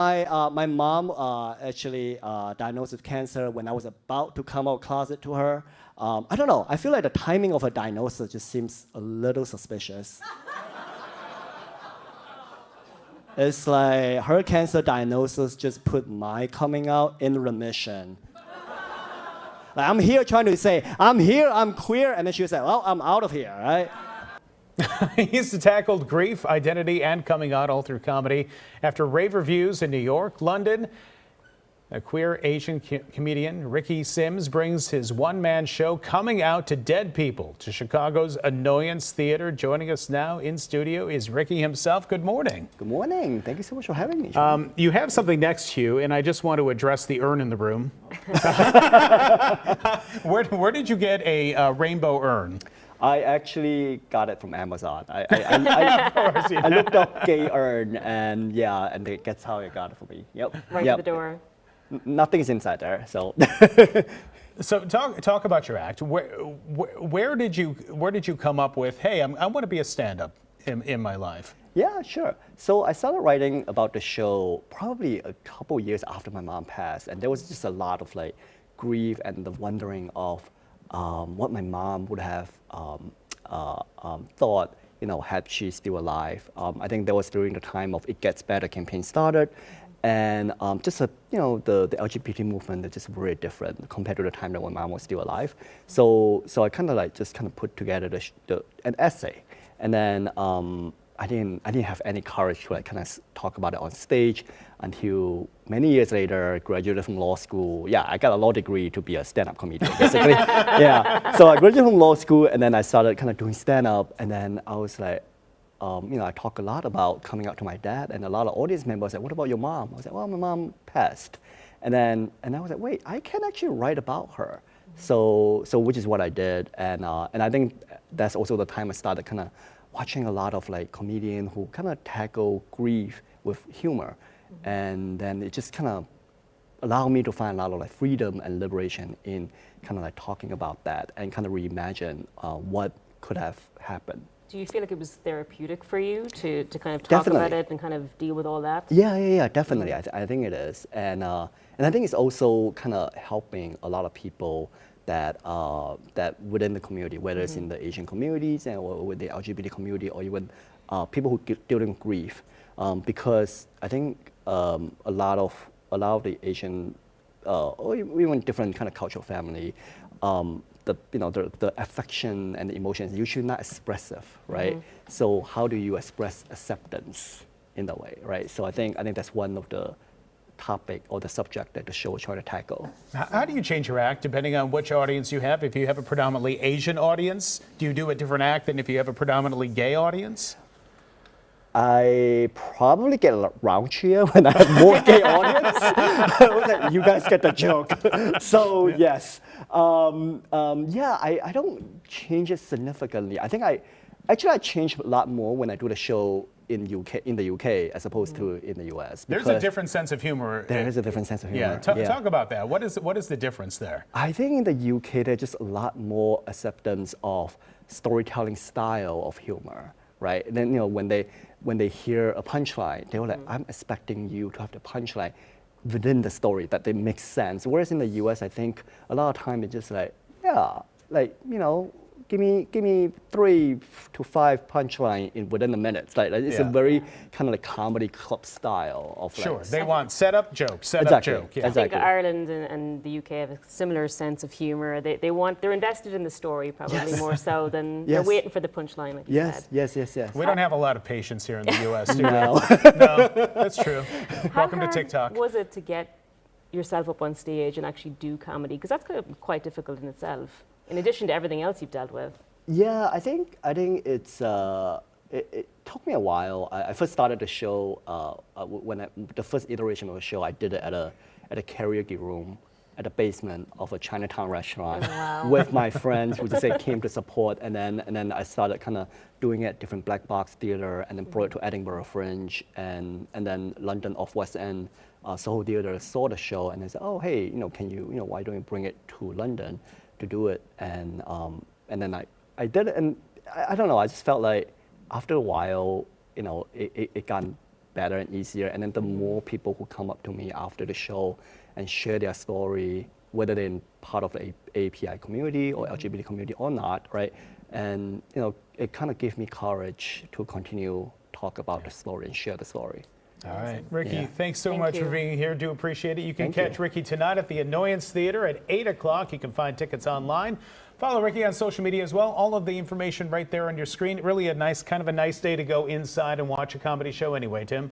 My mom actually diagnosed with cancer when I was about to come out closet to her. I don't know. I feel like the timing of her diagnosis just seems a little suspicious. It's like her cancer diagnosis just put my coming out in remission. Like I'm here trying to say, I'm here, I'm queer, and then she was like, well, I'm out of here, right? He's tackled grief, identity, and coming out all through comedy. After rave reviews in New York, London, a queer Asian comedian, Ricky Sims, brings his one-man show Coming Out to Dead People to Chicago's Annoyance Theater. Joining us now in studio is Ricky himself. Good morning. Good morning. Thank you so much for having me. John. You have something next to you, and I just want to address the urn in the room. Where did you get a rainbow urn? I actually got it from Amazon. Of course, yeah. I looked up gay urn, and yeah, and that's how it got it for me. Yep. Right yep. to the door. Nothing's inside there, so. So talk about your act. Where did you come up with, hey, I want to be a stand-up in my life? Yeah, sure. So I started writing about the show probably a couple years after my mom passed, and there was just a lot of like grief and the wondering of what my mom would have thought, had she still alive. I think that was during the time of It Gets Better campaign started, and just the LGBT movement is just very different compared to the time that my mom was still alive. So I kind of put together an essay, and then I didn't have any courage to kind of talk about it on stage until many years later, graduated from law school. Yeah, I got a law degree to be a stand-up comedian, basically. Yeah, so I graduated from law school, and then I started kind of doing stand-up, and then I was like, I talk a lot about coming out to my dad, and a lot of audience members said, what about your mom? I was like, well, my mom passed. And I was like, wait, I can actually write about her. So which is what I did, and I think that's also the time I started kind of watching a lot of like comedians who kind of tackle grief with humor, and then it just kind of allowed me to find a lot of like freedom and liberation in kind of like talking about that and kind of reimagine what could have happened. Do you feel like it was therapeutic for you to kind of talk about it and kind of deal with all that? Yeah, definitely. I think it is, and I think it's also kind of helping a lot of people that within the community, whether it's in the Asian communities or with the LGBT community, or even people who dealing with grief, because I think a lot of the Asian or even different kind of cultural family, the affection and the emotions usually not expressive, right? So how do you express acceptance in that way, right? So I think that's one of the topic or the subject that the show is trying to tackle. How do you change your act depending on which audience you have? If you have a predominantly Asian audience, do you do a different act than if you have a predominantly gay audience? I probably get a round cheer when I have more gay audience. I was like, you guys get the joke. So yes, I don't change it significantly. I think I change a lot more when I do the show in the UK as opposed to in the US. There's a different sense of humor. There is a different sense of humor. Yeah, talk about that. What is the difference there? I think in the UK there's just a lot more acceptance of storytelling style of humor, right? And then when they hear a punchline, they were like, I'm expecting you to have the punchline within the story that they make sense. Whereas in the US, I think a lot of time it's just like, give me 3 to 5 punchline within a minute. It's a very kind of like comedy club style of like. Sure, they want set up joke, set exactly. up joke. Yeah. I think Ireland and the UK have a similar sense of humor. They're invested in the story probably more so than they're waiting for the punchline, like you said. Yes. We don't have a lot of patience here in the US, do we? No. No, that's true. Welcome to TikTok. Was it to get yourself up on stage and actually do comedy? Because that's quite difficult in itself, in addition to everything else you've dealt with. Yeah, I think it's it took me a while. I first started the show when the first iteration of the show. I did it at a karaoke room at the basement of a Chinatown restaurant with my friends who just came to support, and then I started kind of doing it at different black box theater, and then brought it to Edinburgh Fringe, and then London Off West End Soho Theatre saw the show, and they said, oh hey, can you why don't you bring it to London to do it, and then I did it, and I don't know, I just felt like after a while, it got better and easier. And then the more people who come up to me after the show and share their story, whether they're in part of the API community or LGBT community or not, right? And it kind of gave me courage to continue talk about the story and share the story. All right, Ricky, Yeah. thanks so Thank much you. for being here. Do appreciate it. You can Thank catch you. Ricky tonight at the Annoyance Theater at 8 o'clock. You can find tickets online. Follow Ricky on social media as well. All of the information right there on your screen. Really kind of a nice day to go inside and watch a comedy show anyway, Tim.